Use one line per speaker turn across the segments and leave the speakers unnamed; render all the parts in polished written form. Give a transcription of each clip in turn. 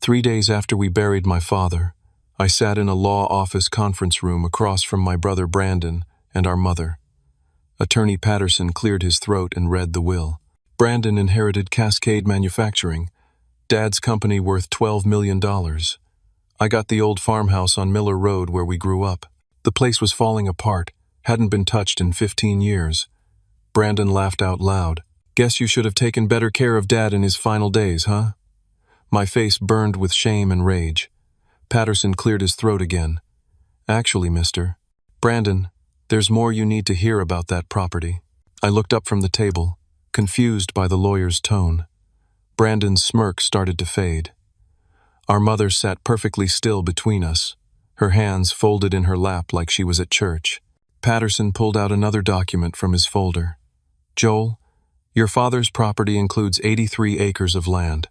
3 days after we buried my father, I sat in a law office conference room across from my brother Brandon and our mother. Attorney Patterson cleared his throat and read the will. Brandon inherited Cascade Manufacturing, Dad's company worth $12 million. I got the old farmhouse on Miller Road where we grew up. The place was falling apart, hadn't been touched in 15 years. Brandon laughed out loud. Guess you should have taken better care of Dad in his final days, huh? My face burned with shame and rage. Patterson cleared his throat again. Actually, Mr. Brandon, there's more you need to hear about that property. I looked up from the table, confused by the lawyer's tone. Brandon's smirk started to fade. Our mother sat perfectly still between us, her hands folded in her lap like she was at church. Patterson pulled out another document from his folder. Joel, your father's property includes 83 acres of land.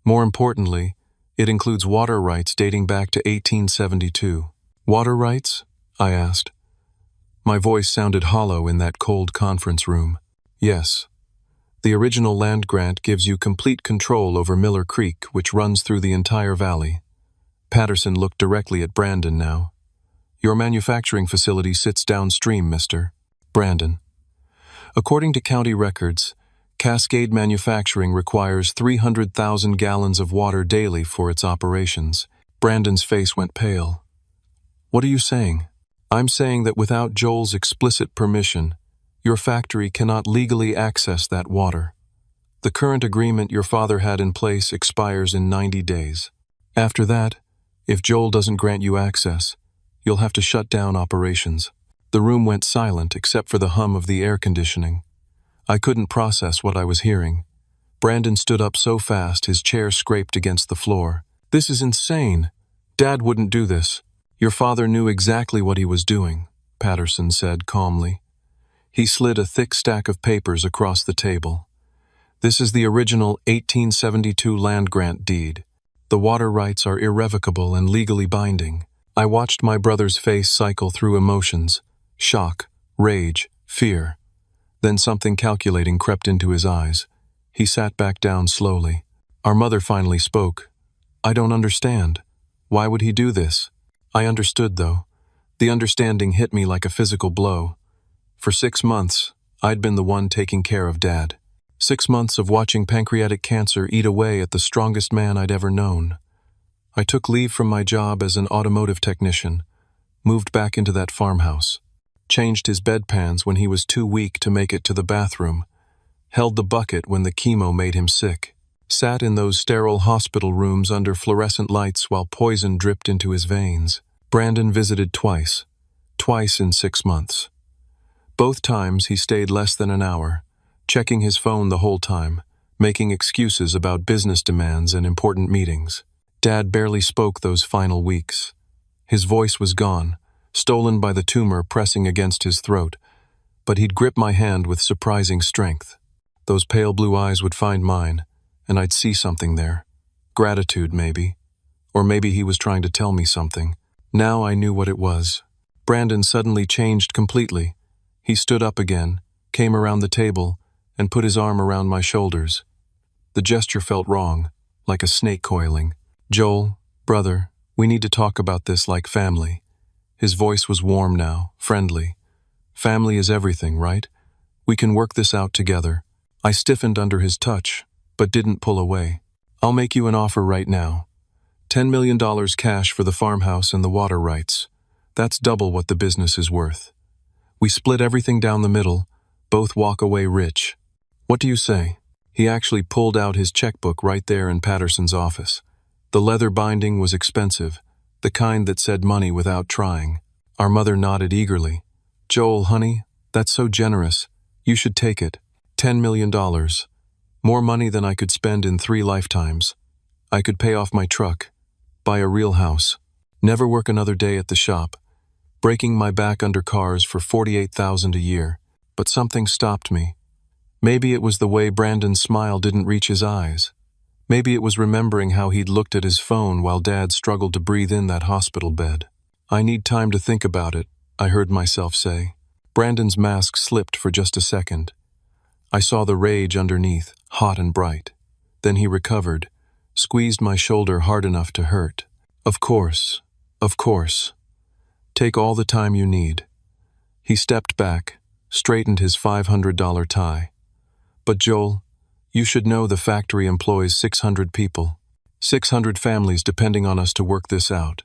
More importantly, it includes water rights dating back to 1872. Water rights? I asked. My voice sounded hollow in that cold conference room. Yes. The original land grant gives you complete control over Miller Creek, which runs through the entire valley. Patterson looked directly at Brandon now. Your manufacturing facility sits downstream, Mr. Brandon. According to county records, Cascade Manufacturing requires 300,000 gallons of water daily for its operations. Brandon's face went pale. What are you saying? I'm saying that without Joel's explicit permission, your factory cannot legally access that water. The current agreement your father had in place expires in 90 days. After that, if Joel doesn't grant you access, you'll have to shut down operations. The room went silent except for the hum of the air conditioning. I couldn't process what I was hearing. Brandon stood up so fast his chair scraped against the floor. This is insane. Dad wouldn't do this. Your father knew exactly what he was doing, Patterson said calmly. He slid a thick stack of papers across the table. This is the original 1872 land grant deed. The water rights are irrevocable and legally binding. I watched my brother's face cycle through emotions: shock, rage, fear. Then something calculating crept into his eyes. He sat back down slowly. Our mother finally spoke. I don't understand. Why would he do this? I understood, though. The understanding hit me like a physical blow. For 6 months, I'd been the one taking care of Dad. 6 months of watching pancreatic cancer eat away at the strongest man I'd ever known. I took leave from my job as an automotive technician, moved back into that farmhouse, changed his bedpans when he was too weak to make it to the bathroom, held the bucket when the chemo made him sick, sat in those sterile hospital rooms under fluorescent lights while poison dripped into his veins. Brandon visited twice in 6 months. Both times he stayed less than an hour, checking his phone the whole time, making excuses about business demands and important meetings. Dad barely spoke those final weeks. His voice was gone, stolen by the tumor pressing against his throat, but he'd grip my hand with surprising strength. Those pale blue eyes would find mine, and I'd see something there. Gratitude, maybe. Or maybe he was trying to tell me something. Now I knew what it was. Brandon suddenly changed completely. He stood up again, came around the table, and put his arm around my shoulders. The gesture felt wrong, like a snake coiling. Joel, brother, we need to talk about this like family. His voice was warm now, friendly. Family is everything, right? We can work this out together. I stiffened under his touch, but didn't pull away. I'll make you an offer right now. $10 million cash for the farmhouse and the water rights. That's double what the business is worth. We split everything down the middle, both walk away rich. What do you say? He actually pulled out his checkbook right there in Patterson's office. The leather binding was expensive, the kind that said money without trying. Our mother nodded eagerly. Joel, honey, that's so generous. You should take it. $10 million. More money than I could spend in 3 lifetimes. I could pay off my truck, buy a real house, never work another day at the shop, breaking my back under cars for $48,000 a year. But something stopped me. Maybe it was the way Brandon's smile didn't reach his eyes. Maybe it was remembering how he'd looked at his phone while Dad struggled to breathe in that hospital bed. I need time to think about it, I heard myself say. Brandon's mask slipped for just a second. I saw the rage underneath, hot and bright. Then he recovered, squeezed my shoulder hard enough to hurt. Of course, of course. Take all the time you need. He stepped back, straightened his $500 tie. But Joel, you should know the factory employs 600 people. 600 families depending on us to work this out.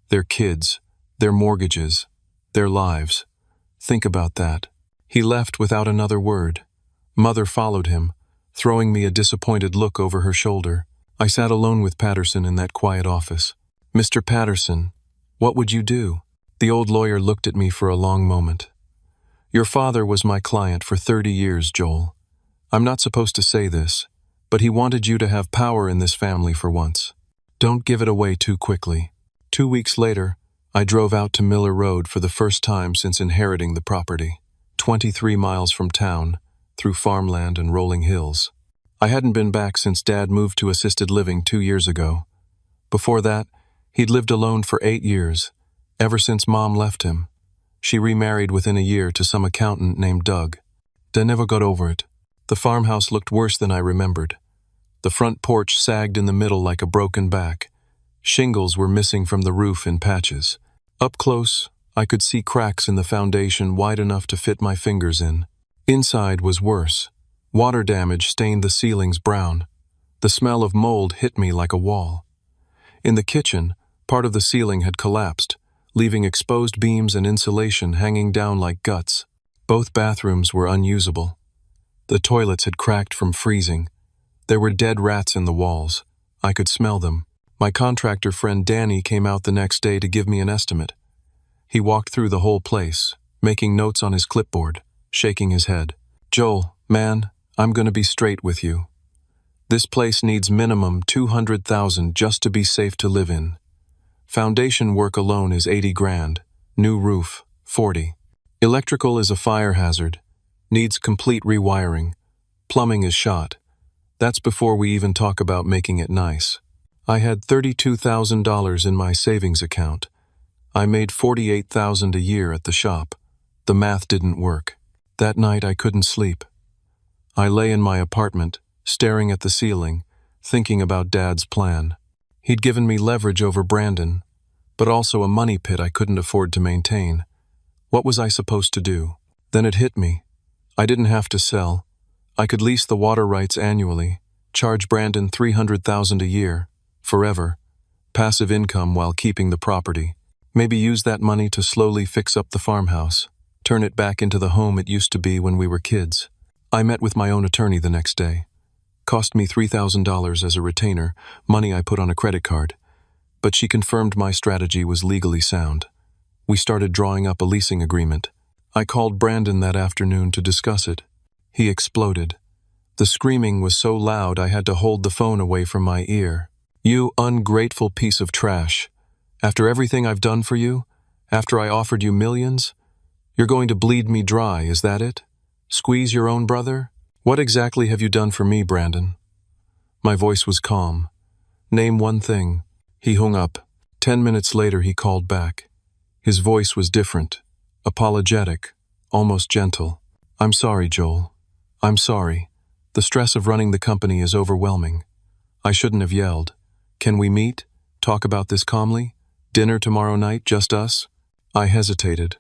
Their kids, their mortgages, their lives. Think about that. He left without another word. Mother followed him, throwing me a disappointed look over her shoulder. I sat alone with Patterson in that quiet office. Mr. Patterson, what would you do? The old lawyer looked at me for a long moment. Your father was my client for 30 years, Joel. I'm not supposed to say this, but he wanted you to have power in this family for once. Don't give it away too quickly. 2 weeks later, I drove out to Miller Road for the first time since inheriting the property. 23 miles from town, through farmland and rolling hills. I hadn't been back since Dad moved to assisted living 2 years ago. Before that, he'd lived alone for 8 years, ever since Mom left him. She remarried within a year to some accountant named Doug. I never got over it. The farmhouse looked worse than I remembered. The front porch sagged in the middle like a broken back. Shingles were missing from the roof in patches. Up close, I could see cracks in the foundation wide enough to fit my fingers in. Inside was worse. Water damage stained the ceilings brown. The smell of mold hit me like a wall. In the kitchen, part of the ceiling had collapsed, leaving exposed beams and insulation hanging down like guts. Both bathrooms were unusable. The toilets had cracked from freezing. There were dead rats in the walls. I could smell them. My contractor friend Danny came out the next day to give me an estimate. He walked through the whole place, making notes on his clipboard, shaking his head. Joel, man, I'm going to be straight with you. This place needs minimum $200,000 just to be safe to live in. Foundation work alone is $80,000. New roof, $40,000. Electrical is a fire hazard. Needs complete rewiring. Plumbing is shot. That's before we even talk about making it nice. I had $32,000 in my savings account. I made $48,000 a year at the shop. The math didn't work. That night I couldn't sleep. I lay in my apartment, staring at the ceiling, thinking about Dad's plan. He'd given me leverage over Brandon, but also a money pit I couldn't afford to maintain. What was I supposed to do? Then it hit me. I didn't have to sell. I could lease the water rights annually, charge Brandon $300,000 a year, forever, passive income while keeping the property. Maybe use that money to slowly fix up the farmhouse, turn it back into the home it used to be when we were kids. I met with my own attorney the next day. Cost me $3,000 as a retainer, money I put on a credit card. But she confirmed my strategy was legally sound. We started drawing up a leasing agreement. I called Brandon that afternoon to discuss it. He exploded. The screaming was so loud I had to hold the phone away from my ear. You ungrateful piece of trash. After everything I've done for you, after I offered you millions, you're going to bleed me dry, is that it? Squeeze your own brother? What exactly have you done for me, Brandon? My voice was calm. Name one thing. He hung up. 10 minutes later he called back. His voice was different, apologetic, almost gentle. I'm sorry, Joel. I'm sorry. The stress of running the company is overwhelming. I shouldn't have yelled. Can we meet? Talk about this calmly? Dinner tomorrow night, just us? I hesitated.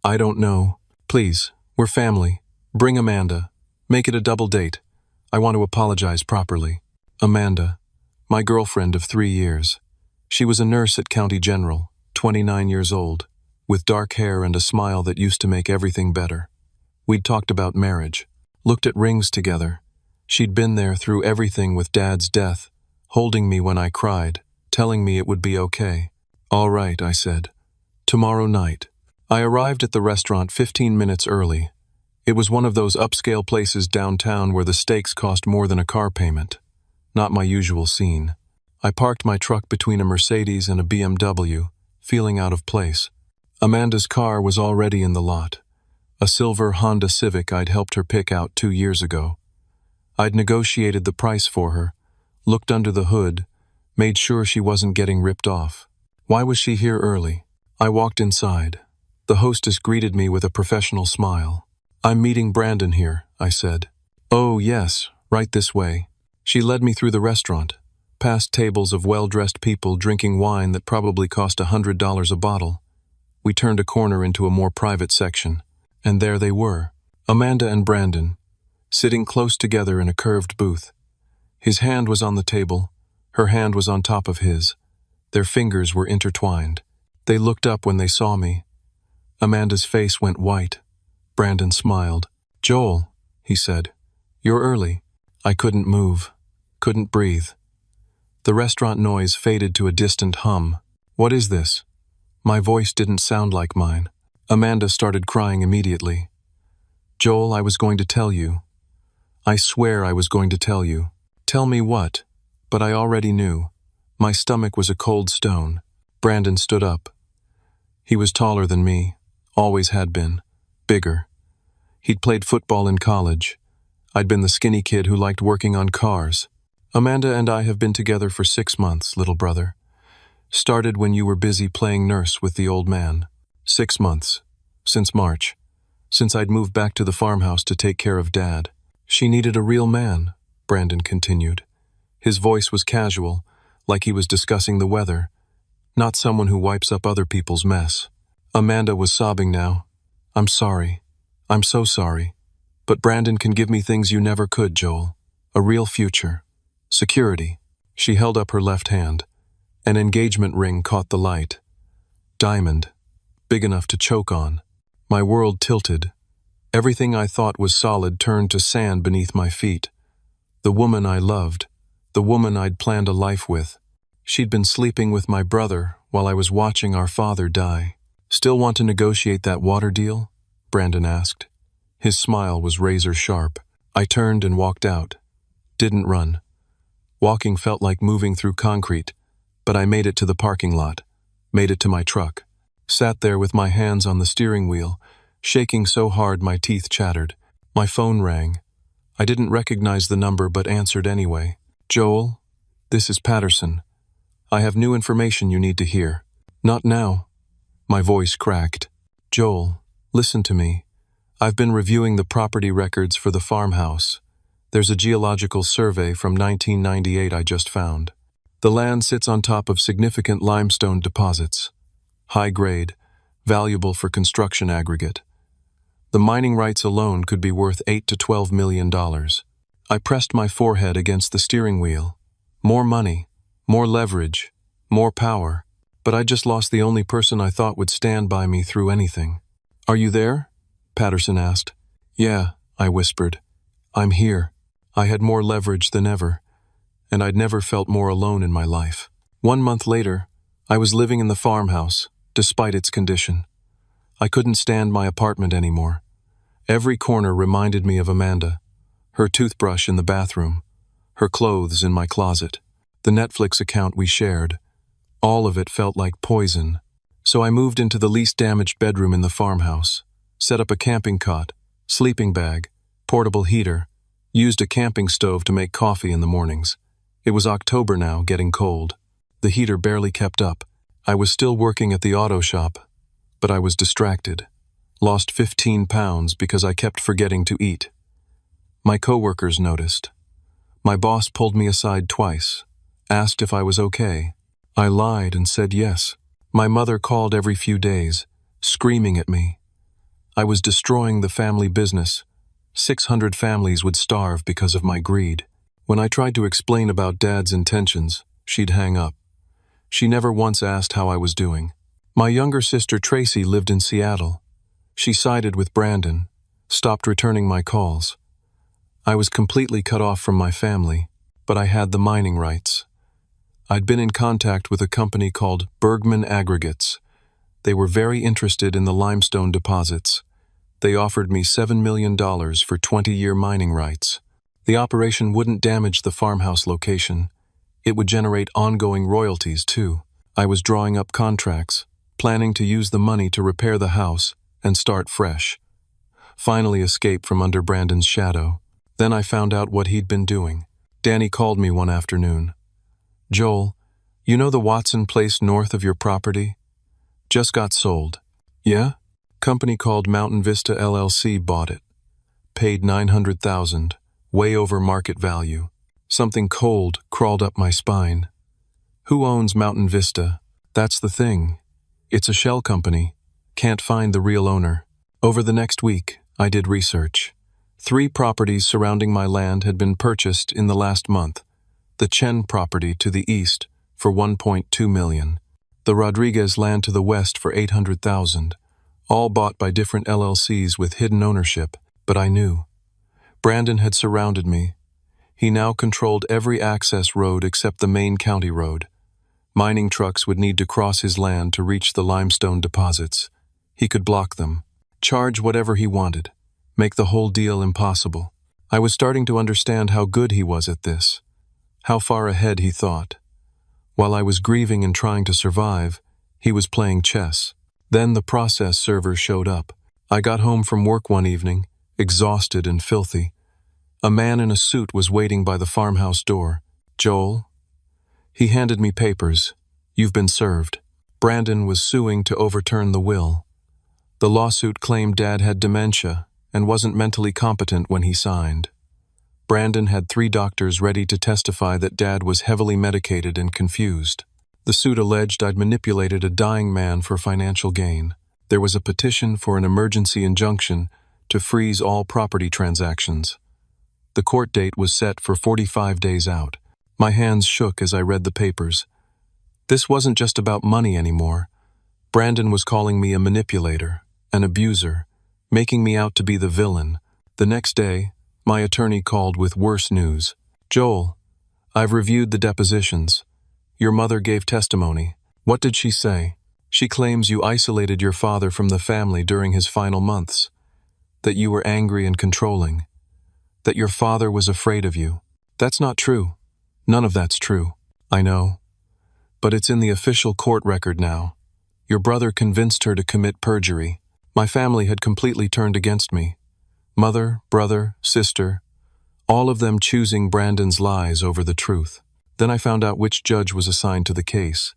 I don't know. Please, we're family. Bring Amanda. Make it a double date. I want to apologize properly. Amanda, my girlfriend of 3 years. She was a nurse at County General, 29 years old, with dark hair and a smile that used to make everything better. We'd talked about marriage, looked at rings together. She'd been there through everything with Dad's death, holding me when I cried, telling me it would be okay. All right, I said. Tomorrow night. I arrived at the restaurant 15 minutes early. It was one of those upscale places downtown where the steaks cost more than a car payment. Not my usual scene. I parked my truck between a Mercedes and a BMW, feeling out of place. Amanda's car was already in the lot. A silver Honda Civic I'd helped her pick out 2 years ago. I'd negotiated the price for her, looked under the hood, made sure she wasn't getting ripped off. Why was she here early? I walked inside. The hostess greeted me with a professional smile. I'm meeting Brandon here, I said. Oh, yes, right this way. She led me through the restaurant. past tables of well-dressed people drinking wine that probably cost $100 a bottle. We turned a corner into a more private section, and there they were, Amanda and Brandon, sitting close together in a curved booth. His hand was on the table, her hand was on top of his. Their fingers were intertwined. They looked up when they saw me. Amanda's face went white. Brandon smiled. "Joel," he said, "you're early." I couldn't move, couldn't breathe. The restaurant noise faded to a distant hum. "What is this?" My voice didn't sound like mine. Amanda started crying immediately. "Joel, I was going to tell you. I swear I was going to tell you." "Tell me what?" But I already knew. My stomach was a cold stone. Brandon stood up. He was taller than me, always had been, bigger. He'd played football in college. I'd been the skinny kid who liked working on cars. "Amanda and I have been together for 6 months, little brother. Started when you were busy playing nurse with the old man. 6 months. Since March. Since I'd moved back to the farmhouse to take care of Dad. She needed a real man," Brandon continued. His voice was casual, like he was discussing the weather, not someone who wipes up other people's mess. Amanda was sobbing now. "I'm sorry. I'm so sorry. But Brandon can give me things you never could, Joel. A real future. Security." She held up her left hand. An engagement ring caught the light. Diamond. Big enough to choke on. My world tilted. Everything I thought was solid turned to sand beneath my feet. The woman I loved. The woman I'd planned a life with. She'd been sleeping with my brother while I was watching our father die. "Still want to negotiate that water deal?" Brandon asked. His smile was razor sharp. I turned and walked out. Didn't run. Walking felt like moving through concrete, but I made it to the parking lot, made it to my truck. Sat there with my hands on the steering wheel, shaking so hard my teeth chattered. My phone rang. I didn't recognize the number but answered anyway. "Joel, this is Patterson. I have new information you need to hear." "Not now." My voice cracked. "Joel, listen to me. I've been reviewing the property records for the farmhouse. There's a geological survey from 1998 I just found. The land sits on top of significant limestone deposits. High grade, valuable for construction aggregate. The mining rights alone could be worth $8 to $12 million. I pressed my forehead against the steering wheel. More money, more leverage, more power. But I just lost the only person I thought would stand by me through anything. "Are you there?" Patterson asked. "Yeah," I whispered. "I'm here." I had more leverage than ever, and I'd never felt more alone in my life. 1 month later, I was living in the farmhouse, despite its condition. I couldn't stand my apartment anymore. Every corner reminded me of Amanda, her toothbrush in the bathroom, her clothes in my closet, the Netflix account we shared. All of it felt like poison. So I moved into the least damaged bedroom in the farmhouse, set up a camping cot, sleeping bag, portable heater, used a camping stove to make coffee in the mornings. It was October now, getting cold. The heater barely kept up. I was still working at the auto shop, but I was distracted. Lost 15 pounds because I kept forgetting to eat. My coworkers noticed. My boss pulled me aside twice, asked if I was okay. I lied and said yes. My mother called every few days, screaming at me. I was destroying the family business. 600 families would starve because of my greed. When I tried to explain about Dad's intentions, she'd hang up. She never once asked how I was doing. My younger sister Tracy lived in Seattle. She sided with Brandon, stopped returning my calls. I was completely cut off from my family, but I had the mining rights. I'd been in contact with a company called Bergman Aggregates. They were very interested in the limestone deposits. They offered me $7 million for 20-year mining rights. The operation wouldn't damage the farmhouse location. It would generate ongoing royalties, too. I was drawing up contracts, planning to use the money to repair the house and start fresh. Finally escape from under Brandon's shadow. Then I found out what he'd been doing. Danny called me one afternoon. "Joel, you know the Watson place north of your property? Just got sold." "Yeah?" Company called Mountain Vista LLC bought it. Paid $900,000, way over market value. Something cold crawled up my spine. Who owns Mountain Vista? That's the thing. It's a shell company. Can't find the real owner. Over the next week, I did research. 3 properties surrounding my land had been purchased in the last month. The Chen property to the east for $1.2 million. The Rodriguez land to the west for $800,000. All bought by different LLCs with hidden ownership, but I knew. Brandon had surrounded me. He now controlled every access road except the main county road. Mining trucks would need to cross his land to reach the limestone deposits. He could block them, charge whatever he wanted, make the whole deal impossible. I was starting to understand how good he was at this, how far ahead he thought. While I was grieving and trying to survive, he was playing chess. Then the process server showed up. I got home from work one evening, exhausted and filthy. A man in a suit was waiting by the farmhouse door. "Joel?" He handed me papers. "You've been served." Brandon was suing to overturn the will. The lawsuit claimed Dad had dementia and wasn't mentally competent when he signed. Brandon had 3 doctors ready to testify that Dad was heavily medicated and confused. The suit alleged I'd manipulated a dying man for financial gain. There was a petition for an emergency injunction to freeze all property transactions. The court date was set for 45 days out. My hands shook as I read the papers. This wasn't just about money anymore. Brandon was calling me a manipulator, an abuser, making me out to be the villain. The next day, my attorney called with worse news. "Joel, I've reviewed the depositions. Your mother gave testimony. What did she say?" "She claims you isolated your father from the family during his final months, that you were angry and controlling, that your father was afraid of you." "That's not true. None of that's true." "I know. But it's in the official court record now. Your brother convinced her to commit perjury. My family had completely turned against me. Mother, brother, sister, all of them choosing Brandon's lies over the truth. Then I found out which judge was assigned to the case.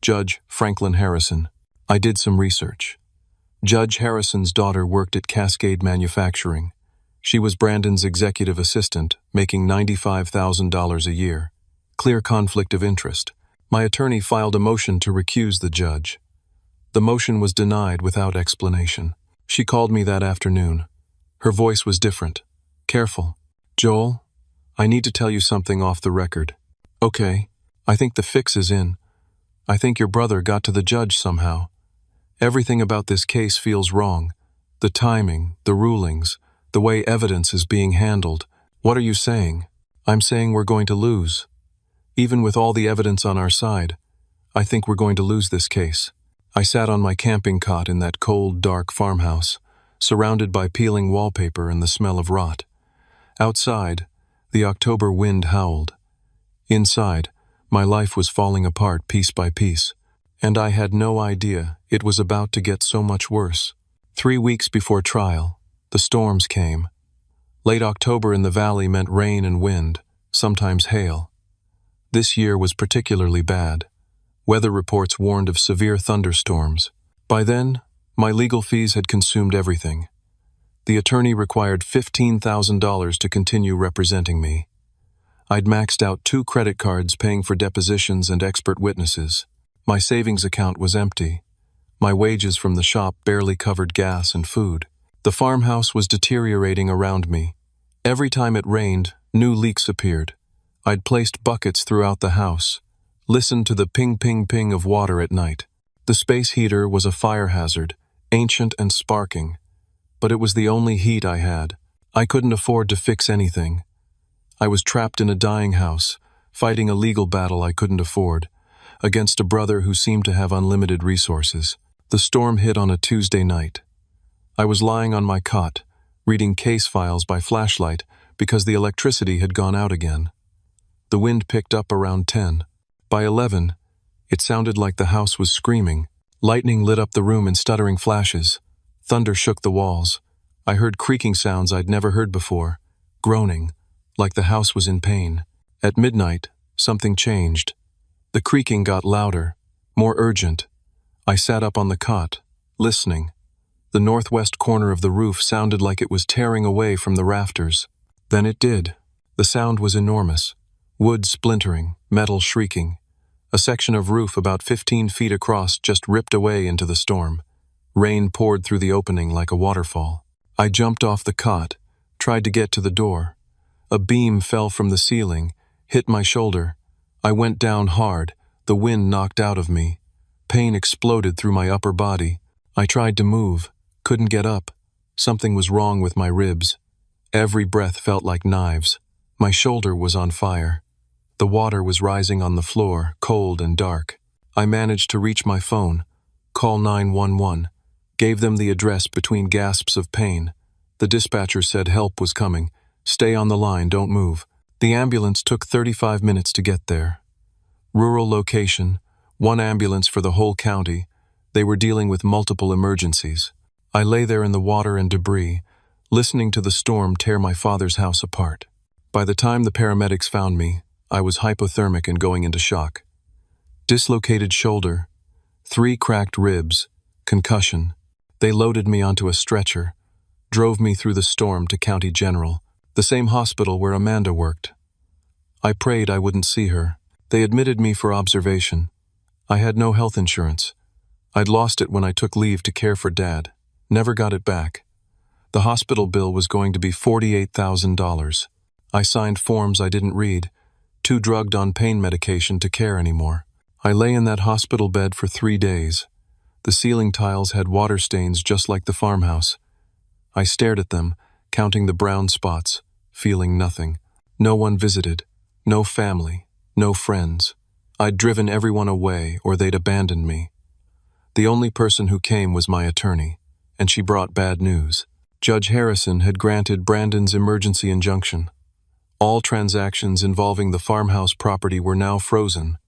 Judge Franklin Harrison. I did some research. Judge Harrison's daughter worked at Cascade Manufacturing. She was Brandon's executive assistant, making $95,000 a year. Clear conflict of interest. My attorney filed a motion to recuse the judge. The motion was denied without explanation. She called me that afternoon. Her voice was different. Careful. "Joel, I need to tell you something off the record." "Okay, I think the fix is in. I think your brother got to the judge somehow. Everything about this case feels wrong. The timing, the rulings, the way evidence is being handled." "What are you saying?" "I'm saying we're going to lose. Even with all the evidence on our side, I think we're going to lose this case." I sat on my camping cot in that cold, dark farmhouse, surrounded by peeling wallpaper and the smell of rot. Outside, the October wind howled. Inside, my life was falling apart piece by piece, and I had no idea it was about to get so much worse. 3 weeks before trial, the storms came. Late October in the valley meant rain and wind, sometimes hail. This year was particularly bad. Weather reports warned of severe thunderstorms. By then, my legal fees had consumed everything. The attorney required $15,000 to continue representing me. I'd maxed out 2 credit cards paying for depositions and expert witnesses. My savings account was empty. My wages from the shop barely covered gas and food. The farmhouse was deteriorating around me. Every time it rained, new leaks appeared. I'd placed buckets throughout the house, listened to the ping-ping-ping of water at night. The space heater was a fire hazard, ancient and sparking, but it was the only heat I had. I couldn't afford to fix anything. I was trapped in a dying house, fighting a legal battle I couldn't afford, against a brother who seemed to have unlimited resources. The storm hit on a Tuesday night. I was lying on my cot, reading case files by flashlight because the electricity had gone out again. The wind picked up around 10. By 11, it sounded like the house was screaming. Lightning lit up the room in stuttering flashes. Thunder shook the walls. I heard creaking sounds I'd never heard before, groaning, like the house was in pain. At midnight, something changed. The creaking got louder, more urgent. I sat up on the cot, listening. The northwest corner of the roof sounded like it was tearing away from the rafters. Then it did. The sound was enormous. Wood splintering, metal shrieking. A section of roof about 15 feet across just ripped away into the storm. Rain poured through the opening like a waterfall. I jumped off the cot, tried to get to the door. A beam fell from the ceiling, hit my shoulder. I went down hard, the wind knocked out of me. Pain exploded through my upper body. I tried to move, couldn't get up. Something was wrong with my ribs. Every breath felt like knives. My shoulder was on fire. The water was rising on the floor, cold and dark. I managed to reach my phone, call 911, gave them the address between gasps of pain. The dispatcher said help was coming. Stay on the line, don't move. The ambulance took 35 minutes to get there. Rural location, one ambulance for the whole county. They were dealing with multiple emergencies. I lay there in the water and debris, listening to the storm tear my father's house apart. By the time the paramedics found me, I was hypothermic and going into shock. Dislocated shoulder, 3 cracked ribs, concussion. They loaded me onto a stretcher, drove me through the storm to County General, the same hospital where Amanda worked. I prayed I wouldn't see her. They admitted me for observation. I had no health insurance. I'd lost it when I took leave to care for Dad. Never got it back. The hospital bill was going to be $48,000. I signed forms I didn't read, too drugged on pain medication to care anymore. I lay in that hospital bed for 3 days. The ceiling tiles had water stains just like the farmhouse. I stared at them, counting the brown spots, feeling nothing. No one visited, no family, no friends. I'd driven everyone away or they'd abandoned me. The only person who came was my attorney, and she brought bad news. Judge Harrison had granted Brandon's emergency injunction. All transactions involving the farmhouse property were now frozen.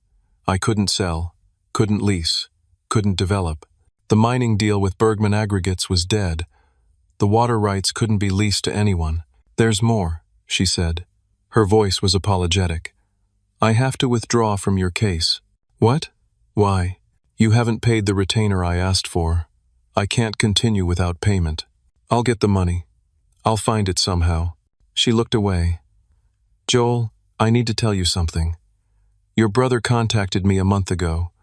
I couldn't sell, couldn't lease, couldn't develop. The mining deal with Bergman Aggregates was dead. The water rights couldn't be leased to anyone. There's more, she said. Her voice was apologetic. I have to withdraw from your case. What? Why? You haven't paid the retainer I asked for. I can't continue without payment. I'll get the money. I'll find it somehow. She looked away. Joel, I need to tell you something. Your brother contacted me a month ago,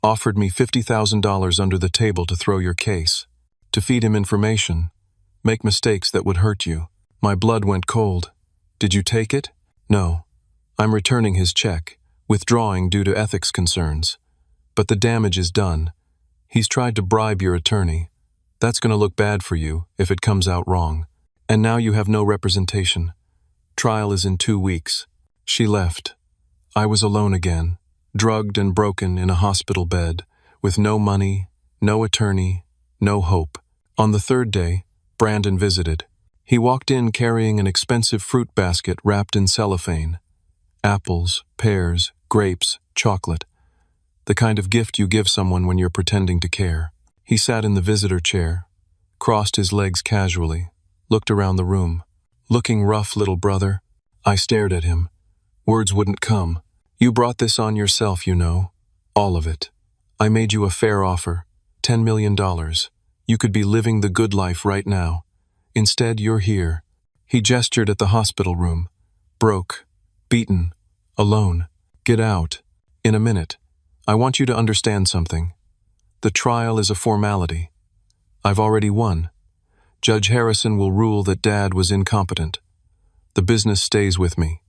offered me $50,000 under the table to throw your case, to feed him information, make mistakes that would hurt you. My blood went cold. Did you take it? No. I'm returning his check, withdrawing due to ethics concerns. But the damage is done. He's tried to bribe your attorney. That's going to look bad for you if it comes out wrong. And now you have no representation. Trial is in 2 weeks. She left. I was alone again, drugged and broken in a hospital bed, with no money, no attorney, no hope. On the 3rd day, Brandon visited. He walked in carrying an expensive fruit basket wrapped in cellophane. Apples, pears, grapes, chocolate. The kind of gift you give someone when you're pretending to care. He sat in the visitor chair, crossed his legs casually, looked around the room. Looking rough, little brother. I stared at him. Words wouldn't come. You brought this on yourself, you know. All of it. I made you a fair offer. $10 million. You could be living the good life right now. Instead, you're here. He gestured at the hospital room. Broke. Beaten. Alone. Get out. In a minute. I want you to understand something. The trial is a formality. I've already won. Judge Harrison will rule that Dad was incompetent. The business stays with me.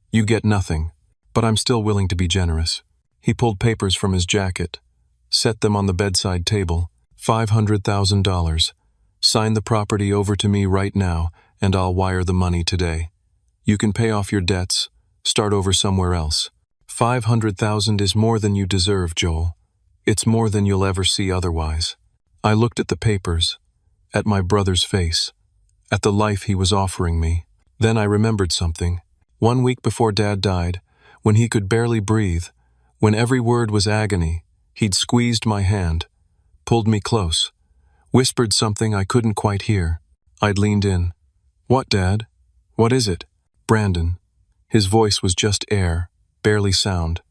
You get nothing, but I'm still willing to be generous. He pulled papers from his jacket, set them on the bedside table. $500,000. Sign the property over to me right now, and I'll wire the money today. You can pay off your debts, start over somewhere else. $500,000 is more than you deserve, Joel. It's more than you'll ever see otherwise. I looked at the papers, at my brother's face, at the life he was offering me. Then I remembered something. 1 week before Dad died, when he could barely breathe, when every word was agony, he'd squeezed my hand, pulled me close, whispered something I couldn't quite hear. I'd leaned in. What, Dad? What is it? Brandon. His voice was just air, barely sound.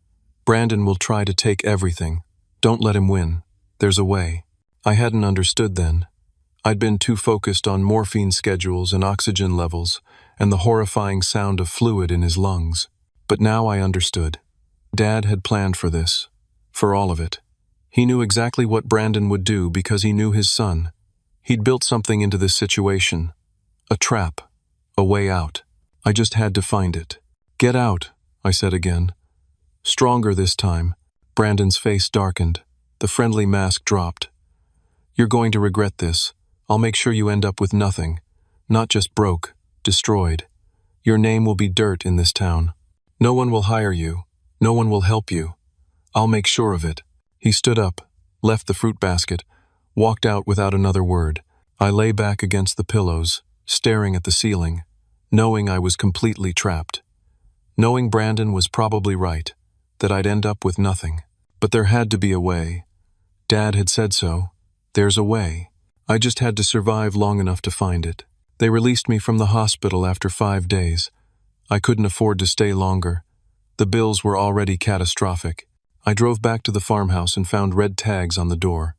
Brandon will try to take everything. Don't let him win. There's a way. I hadn't understood then. I'd been too focused on morphine schedules and oxygen levels and the horrifying sound of fluid in his lungs. But now I understood. Dad had planned for this. For all of it. He knew exactly what Brandon would do because he knew his son. He'd built something into this situation. A trap. A way out. I just had to find it. Get out, I said again. Stronger this time. Brandon's face darkened. The friendly mask dropped. You're going to regret this. I'll make sure you end up with nothing. Not just broke, destroyed. Your name will be dirt in this town. No one will hire you. No one will help you. I'll make sure of it. He stood up, left the fruit basket, walked out without another word. I lay back against the pillows, staring at the ceiling, knowing I was completely trapped. Knowing Brandon was probably right, that I'd end up with nothing. But there had to be a way. Dad had said so. There's a way. I just had to survive long enough to find it. They released me from the hospital after 5 days. I couldn't afford to stay longer. The bills were already catastrophic. I drove back to the farmhouse and found red tags on the door.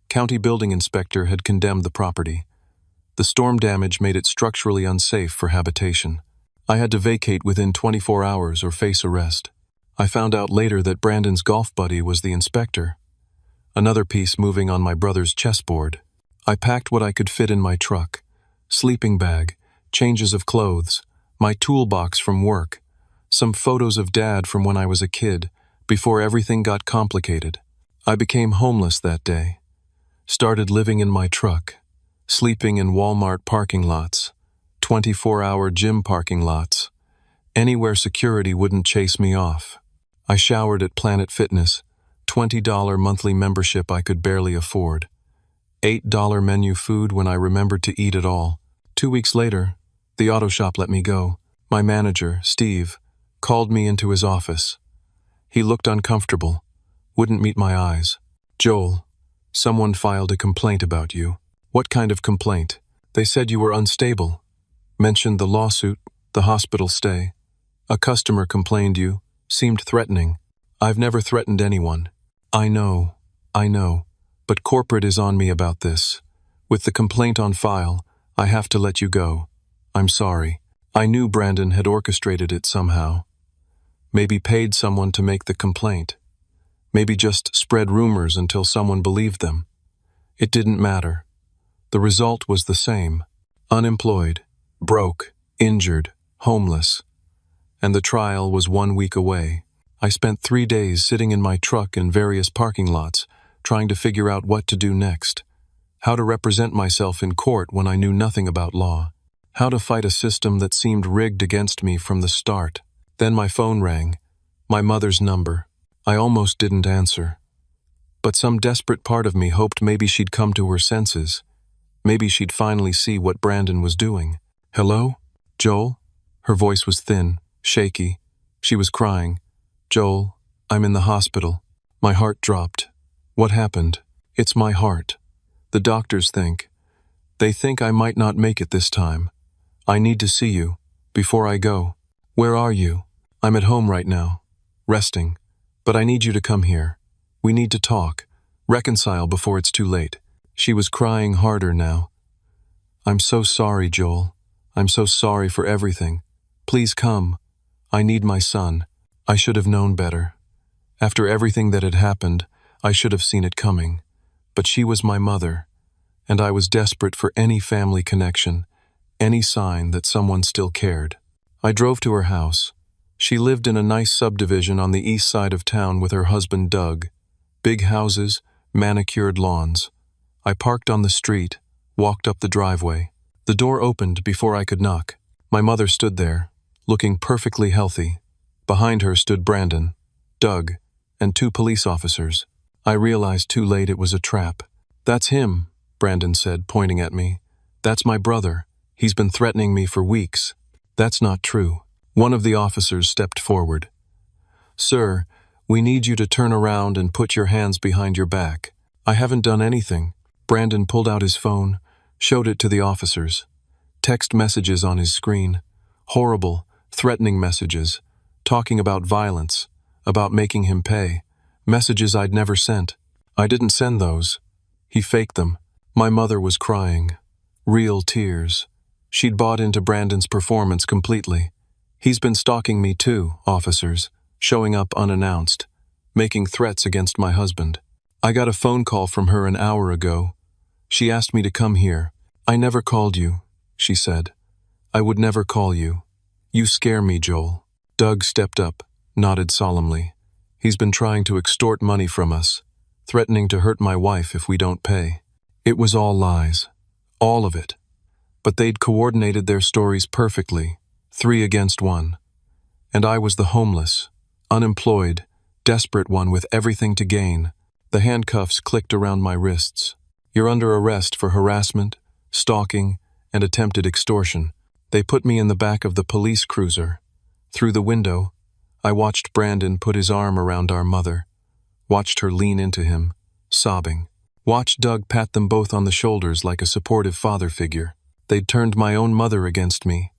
County building inspector had condemned the property. The storm damage made it structurally unsafe for habitation. I had to vacate within 24 hours or face arrest. I found out later that Brandon's golf buddy was the inspector. Another piece moving on my brother's chessboard. I packed what I could fit in my truck. Sleeping bag, changes of clothes, my toolbox from work, some photos of Dad from when I was a kid, before everything got complicated. I became homeless that day. Started living in my truck, sleeping in Walmart parking lots, 24-hour gym parking lots, anywhere security wouldn't chase me off. I showered at Planet Fitness, $20 monthly membership I could barely afford. $8 menu food when I remembered to eat at all. 2 weeks later, the auto shop let me go. My manager, Steve, called me into his office. He looked uncomfortable, wouldn't meet my eyes. Joel, someone filed a complaint about you. What kind of complaint? They said you were unstable. Mentioned the lawsuit, the hospital stay. A customer complained you, seemed threatening. I've never threatened anyone. I know, but corporate is on me about this. With the complaint on file, I have to let you go. I'm sorry. I knew Brandon had orchestrated it somehow. Maybe paid someone to make the complaint. Maybe just spread rumors until someone believed them. It didn't matter. The result was the same. Unemployed, broke, injured, homeless. And the trial was 1 week away. I spent 3 days sitting in my truck in various parking lots, trying to figure out what to do next. How to represent myself in court when I knew nothing about law. How to fight a system that seemed rigged against me from the start. Then my phone rang. My mother's number. I almost didn't answer. But some desperate part of me hoped maybe she'd come to her senses. Maybe she'd finally see what Brandon was doing. Hello? Joel? Her voice was thin, shaky. She was crying. Joel, I'm in the hospital. My heart dropped. What happened? It's my heart. The doctors think. They think I might not make it this time. I need to see you, before I go. Where are you? I'm at home right now, resting. But I need you to come here. We need to talk, reconcile before it's too late. She was crying harder now. I'm so sorry, Joel. I'm so sorry for everything. Please come. I need my son. I should have known better. After everything that had happened, I should have seen it coming. But she was my mother, and I was desperate for any family connection, any sign that someone still cared. I drove to her house. She lived in a nice subdivision on the east side of town with her husband Doug. Big houses, manicured lawns. I parked on the street, walked up the driveway. The door opened before I could knock. My mother stood there, looking perfectly healthy. Behind her stood Brandon, Doug, and 2 police officers. I realized too late it was a trap. That's him, Brandon said, pointing at me. That's my brother. He's been threatening me for weeks. That's not true. One of the officers stepped forward. Sir, we need you to turn around and put your hands behind your back. I haven't done anything. Brandon pulled out his phone, showed it to the officers. Text messages on his screen. Horrible, threatening messages. Talking about violence, about making him pay. Messages I'd never sent. I didn't send those. He faked them. My mother was crying. Real tears. She'd bought into Brandon's performance completely. He's been stalking me too, officers, showing up unannounced, making threats against my husband. I got a phone call from her an hour ago. She asked me to come here. I never called you, she said. I would never call you. You scare me, Joel. Doug stepped up, nodded solemnly. He's been trying to extort money from us, threatening to hurt my wife if we don't pay. It was all lies. All of it. But they'd coordinated their stories perfectly, 3 against 1. And I was the homeless, unemployed, desperate one with everything to gain. The handcuffs clicked around my wrists. You're under arrest for harassment, stalking, and attempted extortion. They put me in the back of the police cruiser. Through the window, I watched Brandon put his arm around our mother, watched her lean into him, sobbing. Watched Doug pat them both on the shoulders like a supportive father figure. They'd turned my own mother against me,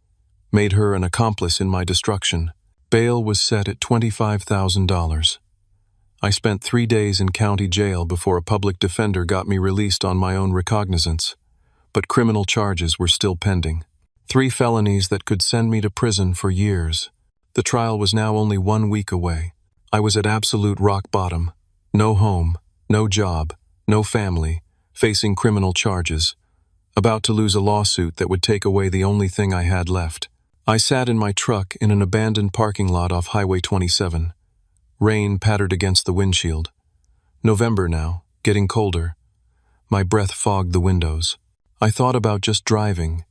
made her an accomplice in my destruction. Bail was set at $25,000. I spent 3 days in county jail before a public defender got me released on my own recognizance, but criminal charges were still pending. 3 felonies that could send me to prison for years. The trial was now only 1 week away. I was at absolute rock bottom. No home, no job, no family, facing criminal charges, about to lose a lawsuit that would take away the only thing I had left. I sat in my truck in an abandoned parking lot off Highway 27. Rain pattered against the windshield. November now, getting colder. My breath fogged the windows. I thought about just driving,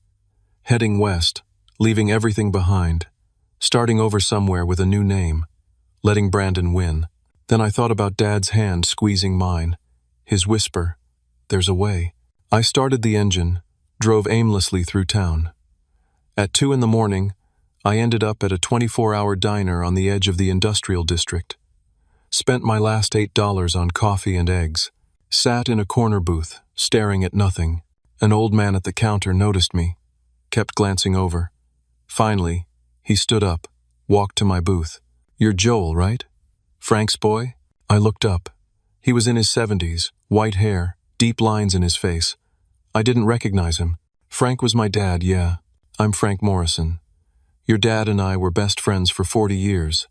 heading west, leaving everything behind, starting over somewhere with a new name, letting Brandon win. Then I thought about Dad's hand squeezing mine, his whisper, "There's a way." I started the engine, drove aimlessly through town. At 2 in the morning, I ended up at a 24-hour diner on the edge of the industrial district. Spent my last $8 on coffee and eggs. Sat in a corner booth, staring at nothing. An old man at the counter noticed me, kept glancing over. Finally, he stood up, walked to my booth. "You're Joel, right? Frank's boy?" I looked up. He was in his 70s, white hair, deep lines in his face. I didn't recognize him. "Frank was my dad, yeah. I'm Frank Morrison. Your dad and I were best friends for 40 years.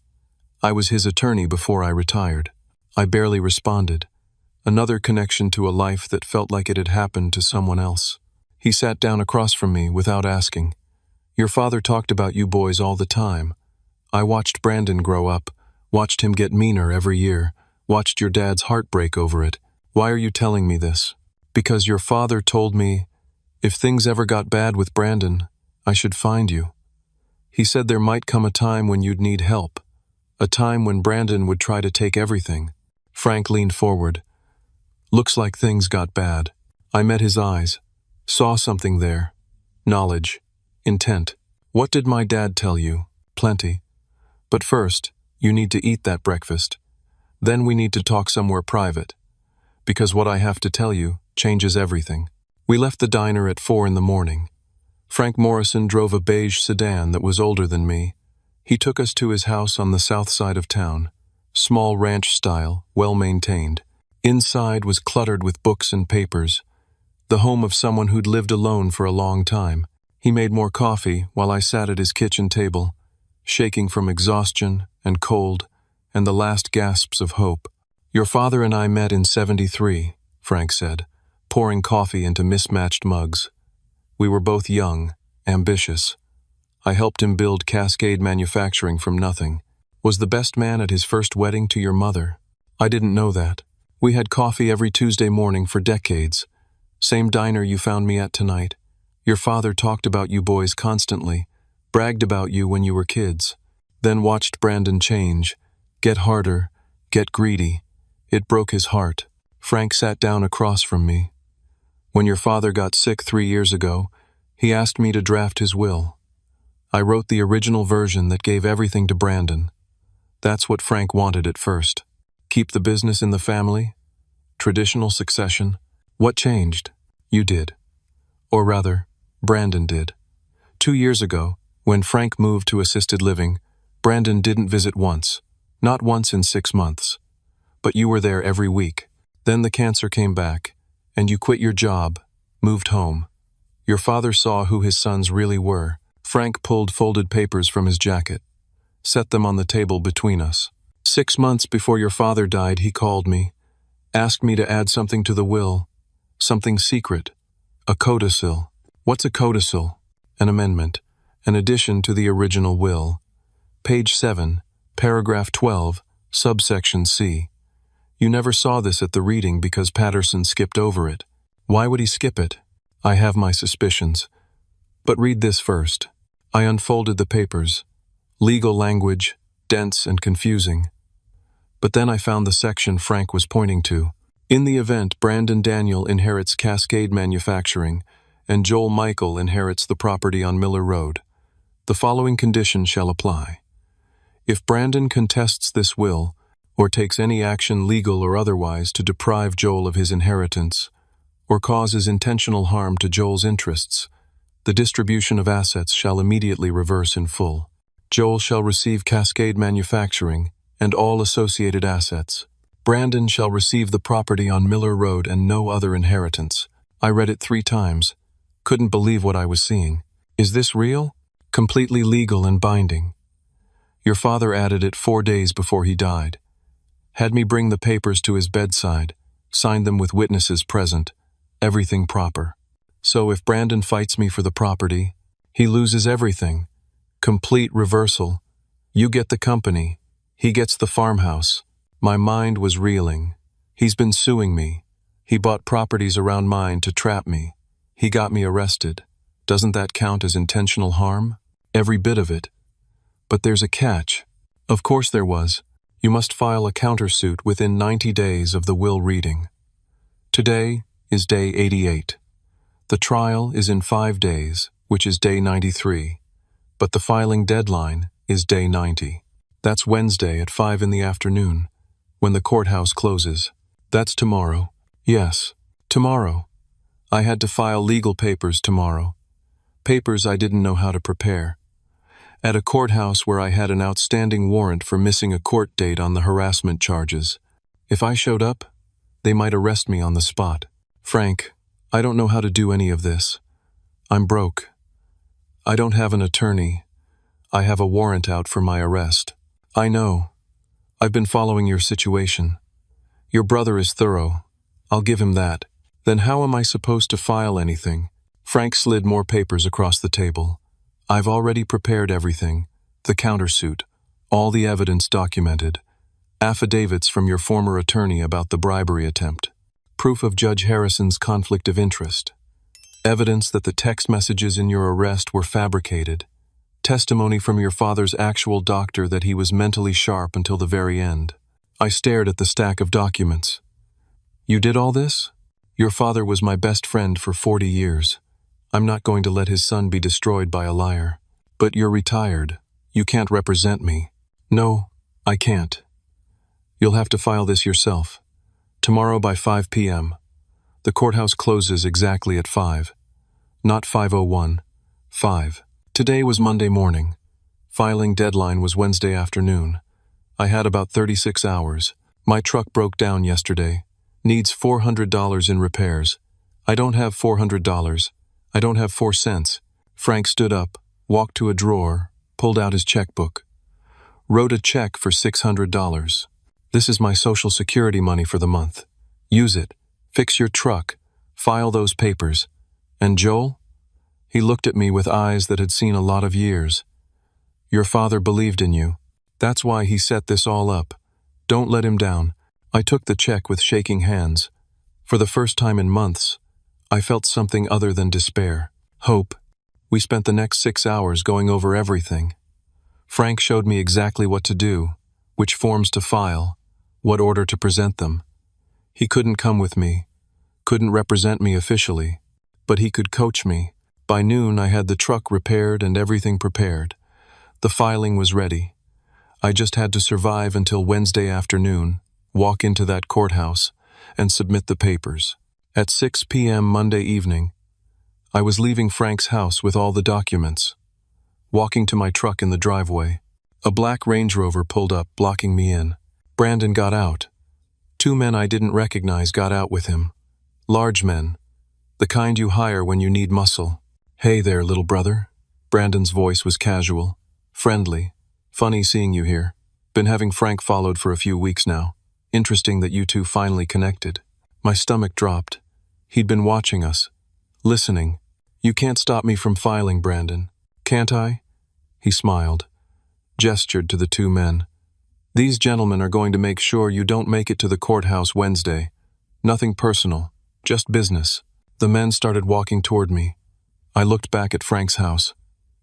I was his attorney before I retired." I barely responded. Another connection to a life that felt like it had happened to someone else. He sat down across from me without asking. "Your father talked about you boys all the time. I watched Brandon grow up, watched him get meaner every year, watched your dad's heart break over it. Why are you telling me this?" "Because your father told me, if things ever got bad with Brandon, I should find you. He said there might come a time when you'd need help, a time when Brandon would try to take everything." Frank leaned forward. "Looks like things got bad." I met his eyes, saw something there. Knowledge, intent. "What did my dad tell you?" "Plenty. But first, you need to eat that breakfast. Then we need to talk somewhere private. Because what I have to tell you changes everything." We left the diner at 4 in the morning. Frank Morrison drove a beige sedan that was older than me. He took us to his house on the south side of town, small ranch style, well-maintained. Inside was cluttered with books and papers, the home of someone who'd lived alone for a long time. He made more coffee while I sat at his kitchen table, shaking from exhaustion and cold and the last gasps of hope. "Your father and I met in '73, Frank said, pouring coffee into mismatched mugs. "We were both young, ambitious. I helped him build Cascade Manufacturing from nothing. Was the best man at his first wedding to your mother." "I didn't know that. We had coffee every Tuesday morning for decades. Same diner you found me at tonight. Your father talked about you boys constantly, bragged about you when you were kids. Then watched Brandon change, get harder, get greedy. It broke his heart." Frank sat down across from me. "When your father got sick 3 years ago, he asked me to draft his will. I wrote the original version that gave everything to Brandon. That's what Frank wanted at first. Keep the business in the family, traditional succession. What changed? You did. Or rather, Brandon did. 2 years ago, when Frank moved to assisted living, Brandon didn't visit once, not once in 6 months. But you were there every week. Then the cancer came back, and you quit your job, moved home. Your father saw who his sons really were, Frank pulled folded papers from his jacket, set them on the table between us. 6 months before your father died, he called me, asked me to add something to the will, something secret, a codicil. What's a codicil? An amendment, an addition to the original will. Page 7, paragraph 12, subsection C. You never saw this at the reading because Patterson skipped over it. Why would he skip it? I have my suspicions. But read this first. I unfolded the papers. Legal language, dense and confusing. But then I found the section Frank was pointing to. In the event Brandon Daniel inherits Cascade Manufacturing and Joel Michael inherits the property on Miller Road, the following conditions shall apply. If Brandon contests this will, or takes any action legal or otherwise to deprive Joel of his inheritance, or causes intentional harm to Joel's interests, the distribution of assets shall immediately reverse in full. Joel shall receive Cascade Manufacturing and all associated assets. Brandon shall receive the property on Miller Road and no other inheritance. I read it 3 times. Couldn't believe what I was seeing. Is this real? Completely legal and binding. Your father added it 4 days before he died. Had me bring the papers to his bedside, signed them with witnesses present, everything proper. So if Brandon fights me for the property, he loses everything. Complete reversal. You get the company. He gets the farmhouse. My mind was reeling. He's been suing me. He bought properties around mine to trap me. He got me arrested. Doesn't that count as intentional harm? Every bit of it. But there's a catch. Of course there was. You must file a countersuit within 90 days of the will reading. Today is day 88. The trial is in 5 days, which is day 93. But the filing deadline is day 90. That's Wednesday at 5 in the afternoon, when the courthouse closes. That's tomorrow. Yes, tomorrow. I had to file legal papers tomorrow. Papers I didn't know how to prepare. At a courthouse where I had an outstanding warrant for missing a court date on the harassment charges. If I showed up, they might arrest me on the spot. Frank, I don't know how to do any of this. I'm broke. I don't have an attorney. I have a warrant out for my arrest. I know. I've been following your situation. Your brother is thorough. I'll give him that. Then how am I supposed to file anything? Frank slid more papers across the table. I've already prepared everything. The countersuit. All the evidence documented. Affidavits from your former attorney about the bribery attempt. Proof of Judge Harrison's conflict of interest. Evidence that the text messages in your arrest were fabricated. Testimony from your father's actual doctor that he was mentally sharp until the very end. I stared at the stack of documents. You did all this? Your father was my best friend for 40 years. I'm not going to let his son be destroyed by a liar. But you're retired. You can't represent me. No, I can't. You'll have to file this yourself. Tomorrow by 5 p.m. The courthouse closes exactly at 5. Not 5:01. 5. Today was Monday morning. Filing deadline was Wednesday afternoon. I had about 36 hours. My truck broke down yesterday. Needs $400 in repairs. I don't have $400. I don't have 4 cents. Frank stood up, walked to a drawer, pulled out his checkbook. Wrote a check for $600. This is my Social Security money for the month. Use it. Fix your truck. File those papers. And Joel? He looked at me with eyes that had seen a lot of years. Your father believed in you. That's why he set this all up. Don't let him down. I took the check with shaking hands. For the first time in months, I felt something other than despair. Hope. We spent the next 6 hours going over everything. Frank showed me exactly what to do, which forms to file, what order to present them. He couldn't come with me, couldn't represent me officially, but he could coach me. By noon, I had the truck repaired and everything prepared. The filing was ready. I just had to survive until Wednesday afternoon, walk into that courthouse, and submit the papers. At 6 p.m. Monday evening, I was leaving Frank's house with all the documents. Walking to my truck in the driveway, a black Range Rover pulled up, blocking me in. Brandon got out. 2 men I didn't recognize got out with him. Large men, the kind you hire when you need muscle. Hey there, little brother. Brandon's voice was casual, friendly. Funny seeing you here. Been having Frank followed for a few weeks now. Interesting that you two finally connected. My stomach dropped. He'd been watching us, listening. You can't stop me from filing, Brandon. Can't I? He smiled, gestured to the two men. These gentlemen are going to make sure you don't make it to the courthouse Wednesday. Nothing personal, just business. The men started walking toward me. I looked back at Frank's house.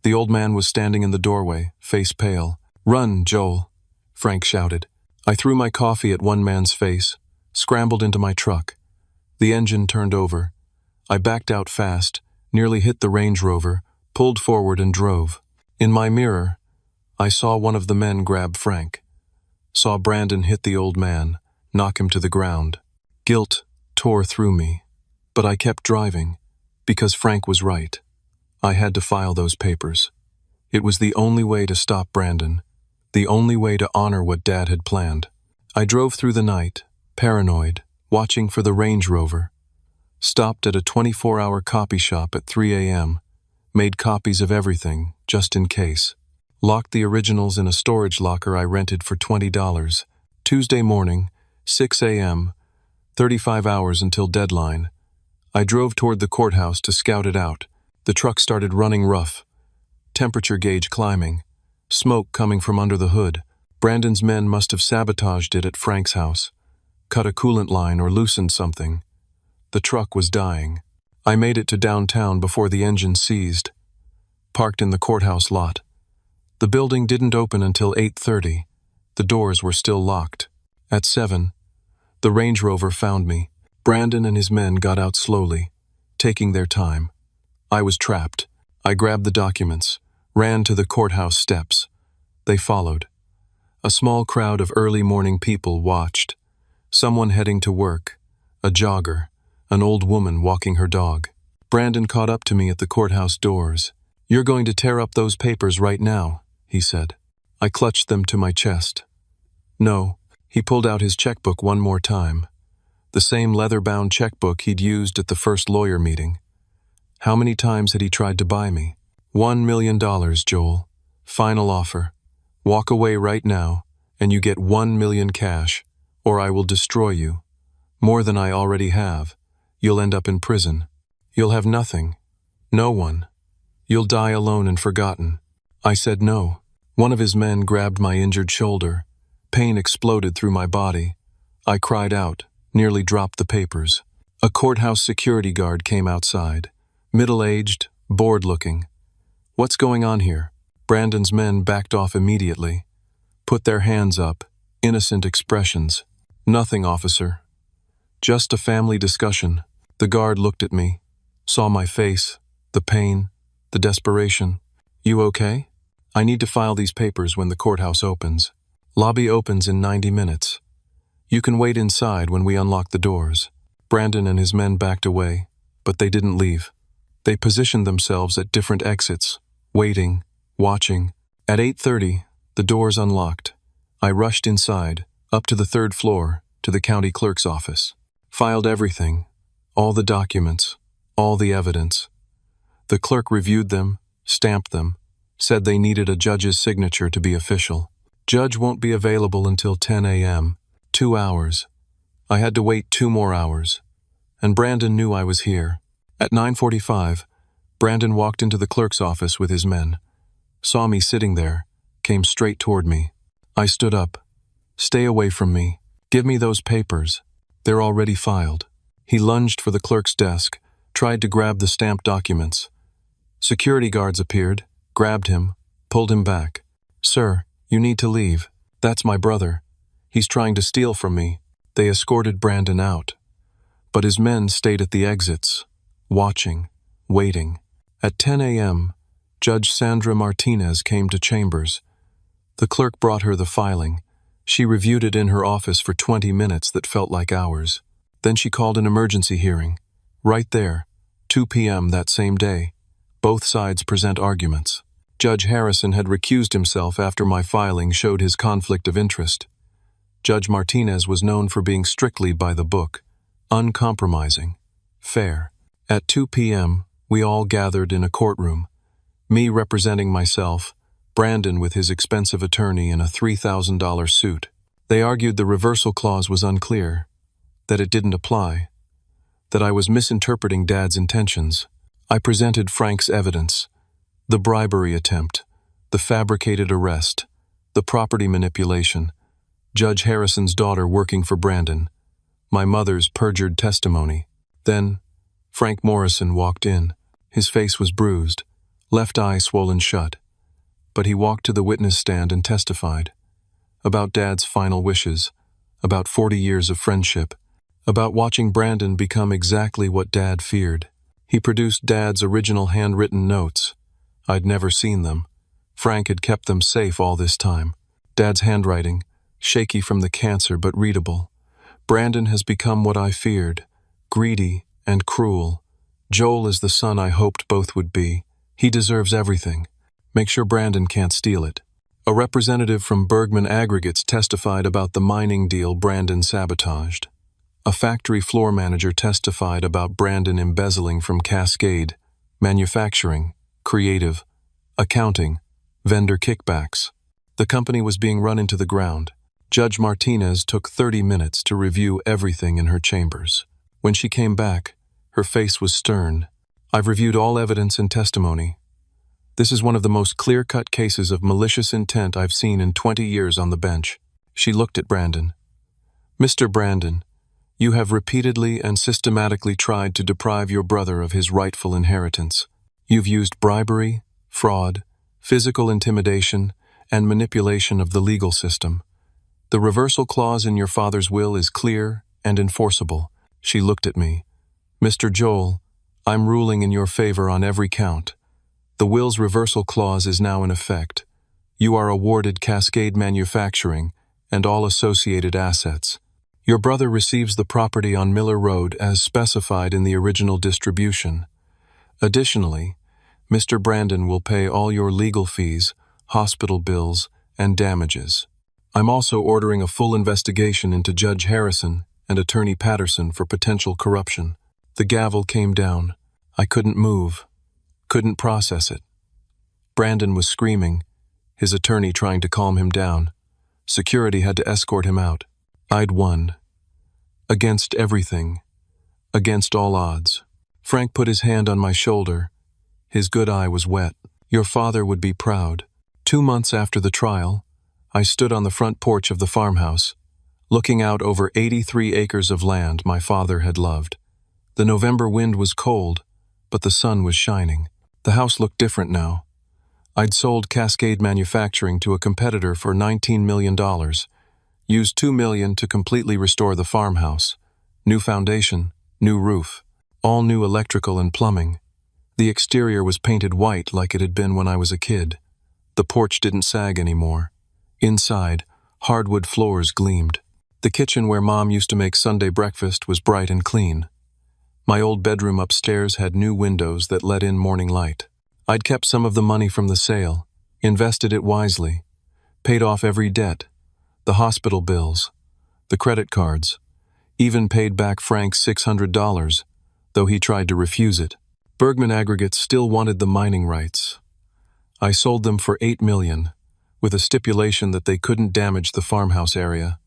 The old man was standing in the doorway, face pale. "Run, Joel," Frank shouted. I threw my coffee at one man's face, scrambled into my truck. The engine turned over. I backed out fast, nearly hit the Range Rover, pulled forward and drove. In my mirror, I saw one of the men grab Frank. Saw Brandon hit the old man, knock him to the ground. Guilt tore through me, but I kept driving, because Frank was right. I had to file those papers. It was the only way to stop Brandon, the only way to honor what Dad had planned. I drove through the night, paranoid, watching for the Range Rover. Stopped at a 24-hour copy shop at 3 a.m., made copies of everything, just in case. Locked the originals in a storage locker I rented for $20. Tuesday morning, 6 a.m., 35 hours until deadline. I drove toward the courthouse to scout it out. The truck started running rough. Temperature gauge climbing. Smoke coming from under the hood. Brandon's men must have sabotaged it at Frank's house. Cut a coolant line or loosened something. The truck was dying. I made it to downtown before the engine seized. Parked in the courthouse lot. The building didn't open until 8:30. The doors were still locked. At 7, the Range Rover found me. Brandon and his men got out slowly, taking their time. I was trapped. I grabbed the documents, ran to the courthouse steps. They followed. A small crowd of early morning people watched. Someone heading to work, a jogger, an old woman walking her dog. Brandon caught up to me at the courthouse doors. "You're going to tear up those papers right now," he said. I clutched them to my chest. No. He pulled out his checkbook one more time. The same leather-bound checkbook he'd used at the first lawyer meeting. How many times had he tried to buy me? $1 million, Joel. Final offer. Walk away right now, and you get 1 million cash, or I will destroy you. More than I already have. You'll end up in prison. You'll have nothing. No one. You'll die alone and forgotten. I said no. One of his men grabbed my injured shoulder. Pain exploded through my body. I cried out, nearly dropped the papers. A courthouse security guard came outside. Middle-aged, bored-looking. "What's going on here?" Brandon's men backed off immediately. Put their hands up, innocent expressions. "Nothing, officer. Just a family discussion." The guard looked at me, saw my face, the pain, the desperation. "You okay?" "I need to file these papers when the courthouse opens. Lobby opens in 90 minutes. You can wait inside when we unlock the doors." Brandon and his men backed away, but they didn't leave. They positioned themselves at different exits, waiting, watching. At 8:30, the doors unlocked. I rushed inside, up to the 3rd floor, to the county clerk's office. Filed everything, all the documents, all the evidence. The clerk reviewed them, stamped them, said they needed a judge's signature to be official. "Judge won't be available until 10 a.m. 2 hours. I had to wait 2 more hours. And Brandon knew I was here. At 9:45, Brandon walked into the clerk's office with his men. Saw me sitting there, came straight toward me. I stood up. "Stay away from me. Give me those papers. They're already filed." He lunged for the clerk's desk, tried to grab the stamped documents. Security guards appeared, grabbed him, pulled him back. "Sir, you need to leave. That's my brother. He's trying to steal from me." They escorted Brandon out. But his men stayed at the exits, watching, waiting. At 10 a.m., Judge Sandra Martinez came to chambers. The clerk brought her the filing. She reviewed it in her office for 20 minutes that felt like hours. Then she called an emergency hearing. Right there, 2 p.m. that same day. Both sides present arguments. Judge Harrison had recused himself after my filing showed his conflict of interest. Judge Martinez was known for being strictly by the book, uncompromising, fair. At 2 p.m., we all gathered in a courtroom. Me representing myself, Brandon with his expensive attorney in a $3,000 suit. They argued the reversal clause was unclear, that it didn't apply, that I was misinterpreting Dad's intentions. I presented Frank's evidence, the bribery attempt, the fabricated arrest, the property manipulation, Judge Harrison's daughter working for Brandon, my mother's perjured testimony. Then, Frank Morrison walked in. His face was bruised, left eye swollen shut. But he walked to the witness stand and testified. About Dad's final wishes, about 40 years of friendship, about watching Brandon become exactly what Dad feared. He produced Dad's original handwritten notes. I'd never seen them. Frank had kept them safe all this time. Dad's handwriting, shaky from the cancer but readable. Brandon has become what I feared, greedy and cruel. Joel is the son I hoped both would be. He deserves everything. Make sure Brandon can't steal it. A representative from Bergman Aggregates testified about the mining deal Brandon sabotaged. A factory floor manager testified about Brandon embezzling from Cascade, manufacturing, creative, accounting, vendor kickbacks. The company was being run into the ground. Judge Martinez took 30 minutes to review everything in her chambers. When she came back, her face was stern. I've reviewed all evidence and testimony. This is one of the most clear-cut cases of malicious intent I've seen in 20 years on the bench. She looked at Brandon. Mr. Brandon, you have repeatedly and systematically tried to deprive your brother of his rightful inheritance. You've used bribery, fraud, physical intimidation, and manipulation of the legal system. The reversal clause in your father's will is clear and enforceable. She looked at me. Mr. Joel, I'm ruling in your favor on every count. The will's reversal clause is now in effect. You are awarded Cascade Manufacturing and all associated assets. Your brother receives the property on Miller Road as specified in the original distribution. Additionally, Mr. Brandon will pay all your legal fees, hospital bills, and damages. I'm also ordering a full investigation into Judge Harrison and Attorney Patterson for potential corruption. The gavel came down. I couldn't move, couldn't process it. Brandon was screaming, his attorney trying to calm him down. Security had to escort him out. I'd won. Against everything. Against all odds. Frank put his hand on my shoulder. His good eye was wet. Your father would be proud. 2 months after the trial, I stood on the front porch of the farmhouse, looking out over 83 acres of land my father had loved. The November wind was cold, but the sun was shining. The house looked different now. I'd sold Cascade Manufacturing to a competitor for $19 million, used $2 million to completely restore the farmhouse. New foundation, new roof, all new electrical and plumbing. The exterior was painted white like it had been when I was a kid. The porch didn't sag anymore. Inside, hardwood floors gleamed. The kitchen where Mom used to make Sunday breakfast was bright and clean. My old bedroom upstairs had new windows that let in morning light. I'd kept some of the money from the sale, invested it wisely, paid off every debt, the hospital bills, the credit cards, even paid back Frank's $600, though he tried to refuse it. Bergman Aggregates still wanted the mining rights. I sold them for $8 million, with a stipulation that they couldn't damage the farmhouse area.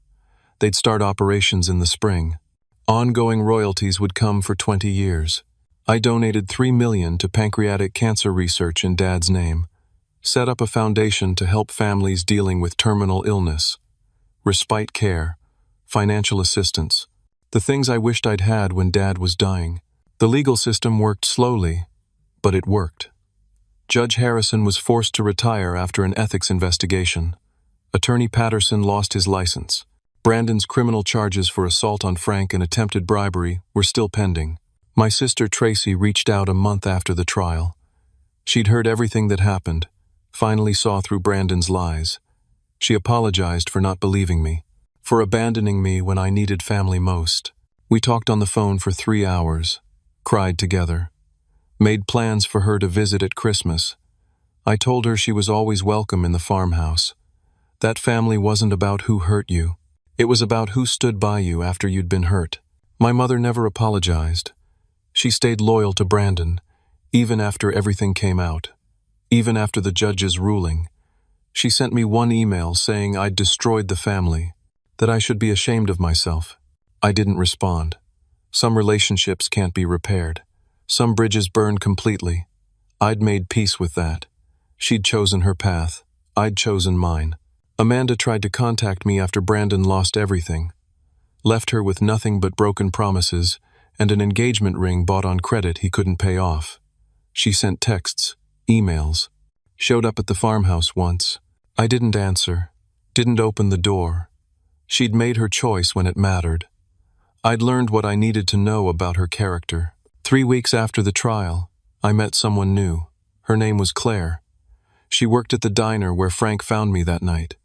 They'd start operations in the spring. Ongoing royalties would come for 20 years. I donated $3 million to pancreatic cancer research in Dad's name, set up a foundation to help families dealing with terminal illness, respite care, financial assistance, the things I wished I'd had when Dad was dying. The legal system worked slowly, but it worked. Judge Harrison was forced to retire after an ethics investigation. Attorney Patterson lost his license. Brandon's criminal charges for assault on Frank and attempted bribery were still pending. My sister Tracy reached out a month after the trial. She'd heard everything that happened, finally saw through Brandon's lies. She apologized for not believing me, for abandoning me when I needed family most. We talked on the phone for 3 hours, cried together, made plans for her to visit at Christmas. I told her she was always welcome in the farmhouse. That family wasn't about who hurt you. It was about who stood by you after you'd been hurt. My mother never apologized. She stayed loyal to Brandon, even after everything came out. even after the judge's ruling. She sent me one email saying I'd destroyed the family, that I should be ashamed of myself. I didn't respond. Some relationships can't be repaired. Some bridges burn completely. I'd made peace with that. She'd chosen her path. I'd chosen mine. Amanda tried to contact me after Brandon lost everything. Left her with nothing but broken promises and an engagement ring bought on credit he couldn't pay off. She sent texts, emails, showed up at the farmhouse once. I didn't answer, didn't open the door. She'd made her choice when it mattered. I'd learned what I needed to know about her character. 3 weeks after the trial, I met someone new. Her name was Claire. She worked at the diner where Frank found me that night.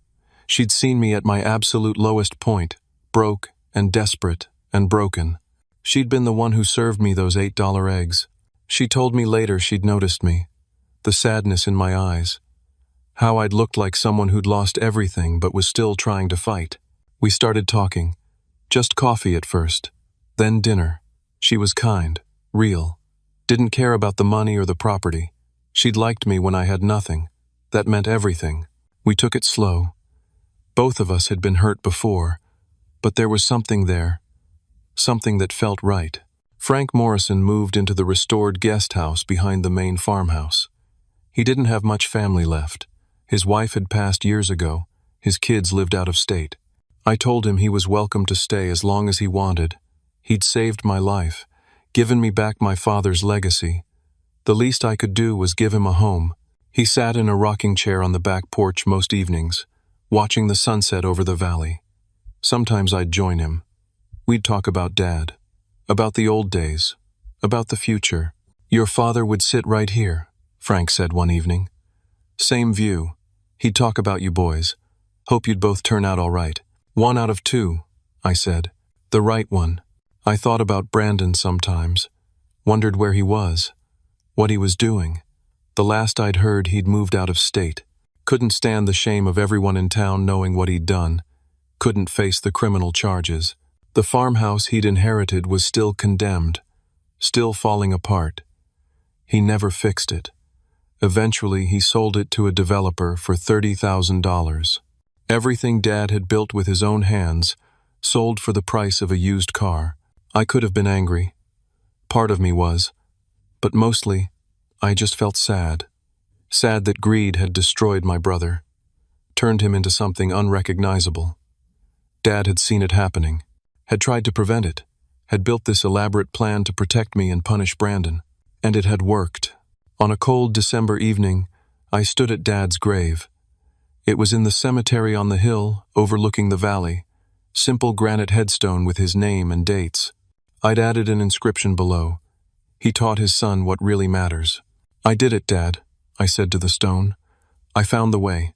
She'd seen me at my absolute lowest point, broke and desperate and broken. She'd been the one who served me those $8 eggs. She told me later she'd noticed me, the sadness in my eyes, how I'd looked like someone who'd lost everything but was still trying to fight. We started talking, just coffee at first, then dinner. She was kind, real, didn't care about the money or the property. She'd liked me when I had nothing. That meant everything. We took it slow. Both of us had been hurt before, but there was something there, something that felt right. Frank Morrison moved into the restored guest house behind the main farmhouse. He didn't have much family left. His wife had passed years ago. His kids lived out of state. I told him he was welcome to stay as long as he wanted. He'd saved my life, given me back my father's legacy. The least I could do was give him a home. He sat in a rocking chair on the back porch most evenings, watching the sunset over the valley. Sometimes I'd join him. We'd talk about Dad, about the old days, about the future. "Your father would sit right here," Frank said one evening. "Same view. He'd talk about you boys. Hope you'd both turn out all right." "1 out of 2, I said. "The right one." I thought about Brandon sometimes, wondered where he was, what he was doing. The last I'd heard, he'd moved out of state. Couldn't stand the shame of everyone in town knowing what he'd done. Couldn't face the criminal charges. The farmhouse he'd inherited was still condemned, still falling apart. He never fixed it. Eventually, he sold it to a developer for $30,000. Everything Dad had built with his own hands, sold for the price of a used car. I could have been angry. Part of me was. But mostly, I just felt sad. Sad that greed had destroyed my brother, turned him into something unrecognizable. Dad had seen it happening, had tried to prevent it, had built this elaborate plan to protect me and punish Brandon. And it had worked. On a cold December evening, I stood at Dad's grave. It was in the cemetery on the hill, overlooking the valley. Simple granite headstone with his name and dates. I'd added an inscription below. He taught his son what really matters. "I did it, Dad," I said to the stone. "I found the way.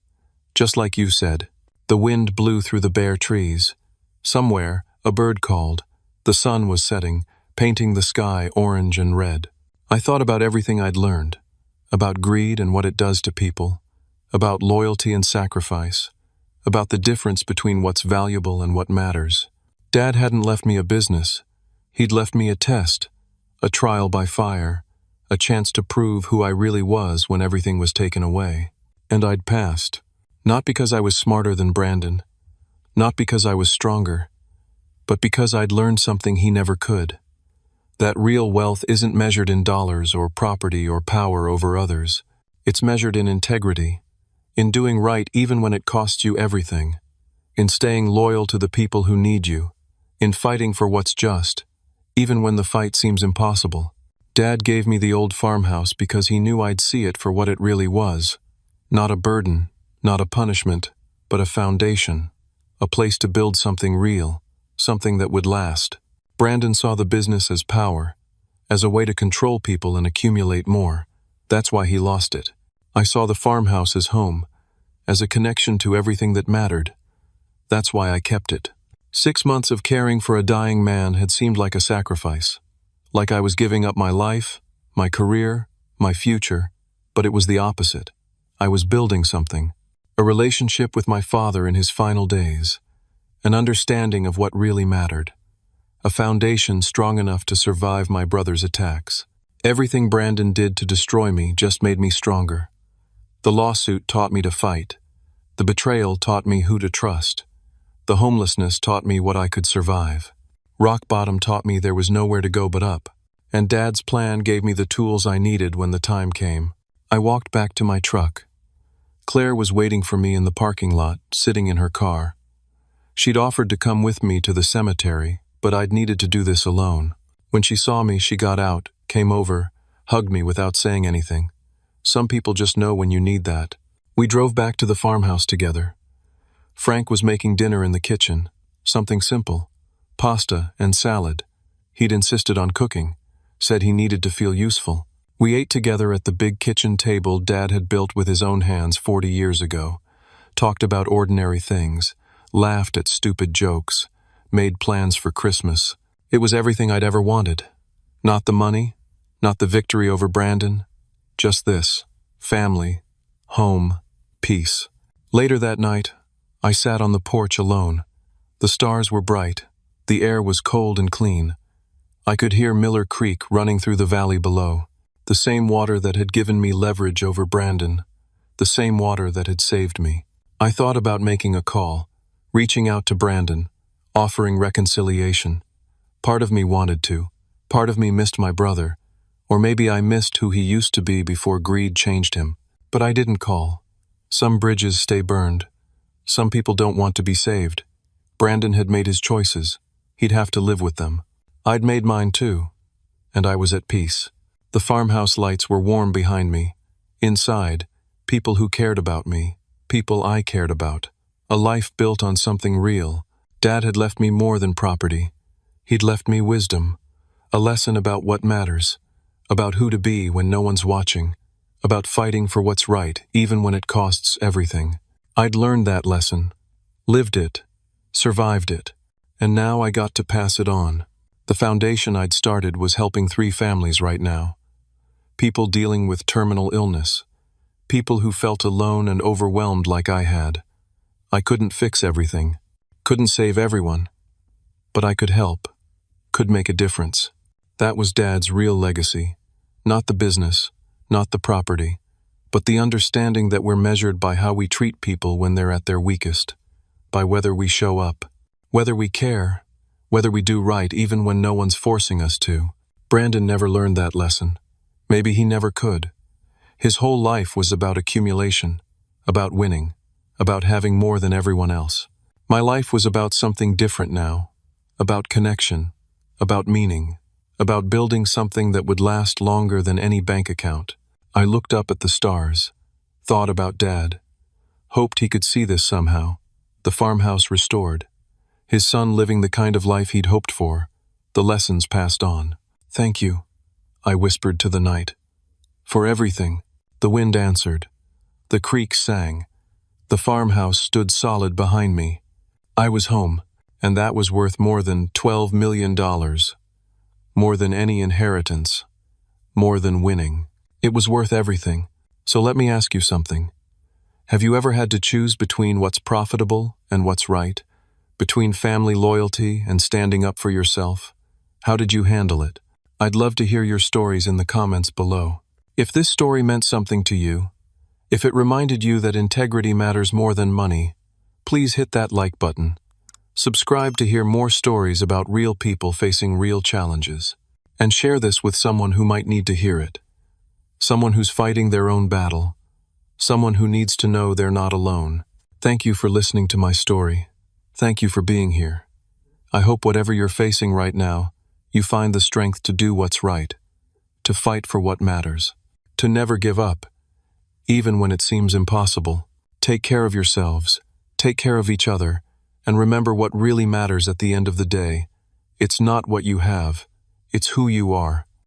Just like you said." The wind blew through the bare trees. Somewhere, a bird called. The sun was setting, painting the sky orange and red. I thought about everything I'd learned, about greed and what it does to people, about loyalty and sacrifice, about the difference between what's valuable and what matters. Dad hadn't left me a business. He'd left me a test, a trial by fire, a chance to prove who I really was when everything was taken away. And I'd passed. Not because I was smarter than Brandon, not because I was stronger, but because I'd learned something he never could. That real wealth isn't measured in dollars or property or power over others. It's measured in integrity, in doing right even when it costs you everything, in staying loyal to the people who need you, in fighting for what's just, even when the fight seems impossible. Dad gave me the old farmhouse because he knew I'd see it for what it really was. Not a burden, not a punishment, but a foundation, a place to build something real, something that would last. Brandon saw the business as power, as a way to control people and accumulate more. That's why he lost it. I saw the farmhouse as home, as a connection to everything that mattered. That's why I kept it. 6 months of caring for a dying man had seemed like a sacrifice, like I was giving up my life, my career, my future, but it was the opposite. I was building something, a relationship with my father in his final days, an understanding of what really mattered. A foundation strong enough to survive my brother's attacks. Everything Brandon did to destroy me just made me stronger. The lawsuit taught me to fight. The betrayal taught me who to trust. The homelessness taught me what I could survive. Rock bottom taught me there was nowhere to go but up. And Dad's plan gave me the tools I needed when the time came. I walked back to my truck. Claire was waiting for me in the parking lot, sitting in her car. She'd offered to come with me to the cemetery, but I'd needed to do this alone. When she saw me, she got out, came over, hugged me without saying anything. Some people just know when you need that. We drove back to the farmhouse together. Frank was making dinner in the kitchen, something simple, pasta and salad. He'd insisted on cooking, said he needed to feel useful. We ate together at the big kitchen table Dad had built with his own hands 40 years ago, talked about ordinary things, laughed at stupid jokes, made plans for Christmas. It was everything I'd ever wanted. Not the money, not the victory over Brandon, just this: family, home, peace. Later that night, I sat on the porch alone. The stars were bright. The air was cold and clean. I could hear Miller Creek running through the valley below, the same water that had given me leverage over Brandon, the same water that had saved me. I thought about making a call, reaching out to Brandon, offering reconciliation. Part of me wanted to. Part of me missed my brother, or maybe I missed who he used to be before greed changed him. But I didn't call. Some bridges stay burned. Some people don't want to be saved. Brandon had made his choices. He'd have to live with them. I'd made mine too, and I was at peace. The farmhouse lights were warm behind me. Inside, people who cared about me, people I cared about. A life built on something real. Dad had left me more than property. He'd left me wisdom, a lesson about what matters, about who to be when no one's watching, about fighting for what's right even when it costs everything. I'd learned that lesson, lived it, survived it, and now I got to pass it on. The foundation I'd started was helping 3 families right now. People dealing with terminal illness, people who felt alone and overwhelmed like I had. I couldn't fix everything, couldn't save everyone, but I could help, could make a difference. That was Dad's real legacy. Not the business, not the property, but the understanding that we're measured by how we treat people when they're at their weakest, by whether we show up, whether we care, whether we do right even when no one's forcing us to. Brandon never learned that lesson. Maybe he never could. His whole life was about accumulation, about winning, about having more than everyone else. My life was about something different now, about connection, about meaning, about building something that would last longer than any bank account. I looked up at the stars, thought about Dad, hoped he could see this somehow, the farmhouse restored, his son living the kind of life he'd hoped for, the lessons passed on. Thank you, I whispered to the night. For everything. The wind answered. The creek sang. The farmhouse stood solid behind me. I was home, and that was worth more than $12 million. More than any inheritance. More than winning. It was worth everything. So let me ask you something. Have you ever had to choose between what's profitable and what's right? Between family loyalty and standing up for yourself? How did you handle it? I'd love to hear your stories in the comments below. If this story meant something to you, if it reminded you that integrity matters more than money, please hit that like button. Subscribe to hear more stories about real people facing real challenges. And share this with someone who might need to hear it. Someone who's fighting their own battle. Someone who needs to know they're not alone. Thank you for listening to my story. Thank you for being here. I hope whatever you're facing right now, you find the strength to do what's right, to fight for what matters, to never give up, even when it seems impossible. Take care of yourselves, take care of each other, and remember what really matters at the end of the day. It's not what you have, it's who you are.